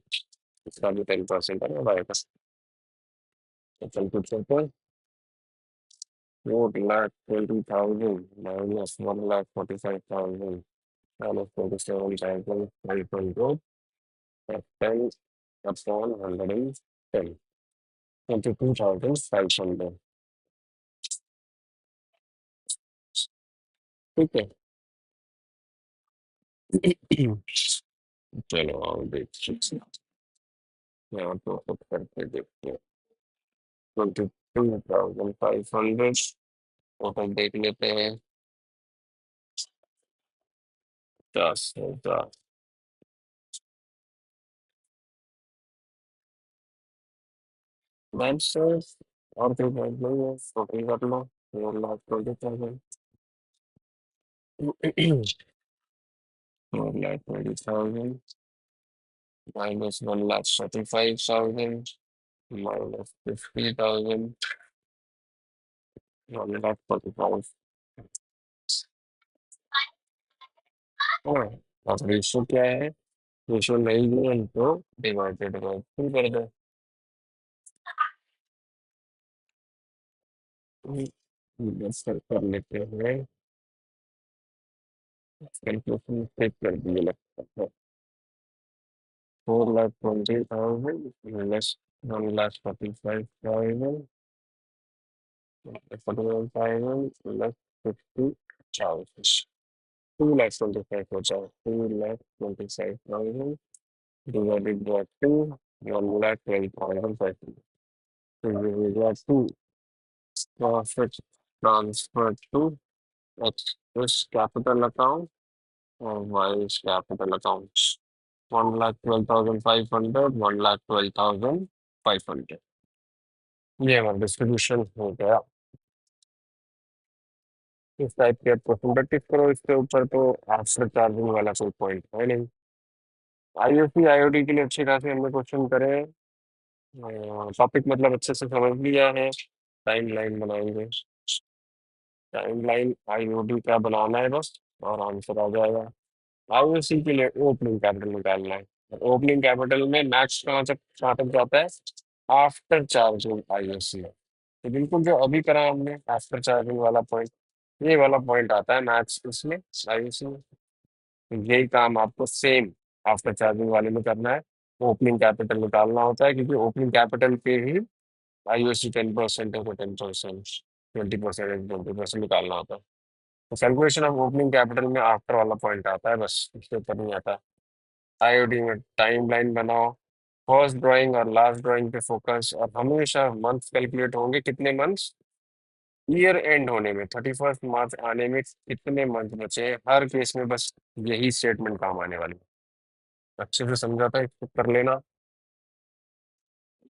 इसका भी 10% है ना वाई का, तो कैलकुलेट करते हैं 4,20,000 माइनस 1,45,000 माइनस 27,500 10 अपॉन 110, 22,500, ठीक है। चलो आओ देखते हैं। यहाँ तो सब करके देखते हैं 22,500 टोटल देख लेते हैं, 10,000 मैच और कोई मैच नहीं है, टोटल कर लो 4,20,000 4,20,000 minus 1,35,000 minus 50,000 1,45. हाँ, अब रेशो क्या है? रेशो नहीं दिए तो डिवाइडेड बाय 2 कर दो। बस कर लेते हैं, कैलकुलेशन चेक कर दिए लगता है। 4,20,000 less 1,45,000 41,000 less 50,000 2,25,000 हो जाए 2,25,000 divided by 2 1,12,500 divided by 2 profit transfer to X is capital account or Y is capital accounts 1,12,500 1,12,500 ये हमारा डिस्ट्रीब्यूशन हो गया। इस टाइप के क्वेश्चन प्रैक्टिस करो इसके ऊपर, तो आफ्टर चार्जिंग वाला कोई पॉइंट है नहीं। आईओसी आईओडी के लिए अच्छी खासी हमने क्वेश्चन करे, टॉपिक मतलब अच्छे से समझ लिया है। टाइम लाइन बनाएंगे, टाइम लाइन आईओडी का बनाना है बस और आंसर आ जाएगा। आईओसी के लिए ओपनिंग कैपिटल निकालना है, ओपनिंग कैपिटल में मैक्स कहाँ तक जाता है? After charging IOC. तो बिल्कुल जो अभी करा हमने आफ्टर चार्जिंग वाला पॉइंट, ये वाला पॉइंट आता है मैक्स इसमें आईओसी में। तो यही काम आपको सेम आफ्टर चार्जिंग वाले में करना है। ओपनिंग कैपिटल निकालना होता है क्योंकि ओपनिंग कैपिटल पे ही आईओसी 10% है, तो 10% 20% 20% निकालना होता है। तो कैलकुलेशन ऑफ ओपनिंग कैपिटल में आफ्टर वाला पॉइंट आता है, बस इसके ऊपर नहीं आता। आईओडी में टाइम लाइन बनाओ, फर्स्ट ड्राइंग और लास्ट ड्राइंग पे फोकस, और हमेशा मंथ कैलकुलेट होंगे कितने मंथ्स ईयर एंड होने में, 31 मार्च आने में कितने मंथ बचे हैं, हर केस में बस यही स्टेटमेंट काम आने वाली है। अच्छे से समझा था, इसको कर लेना।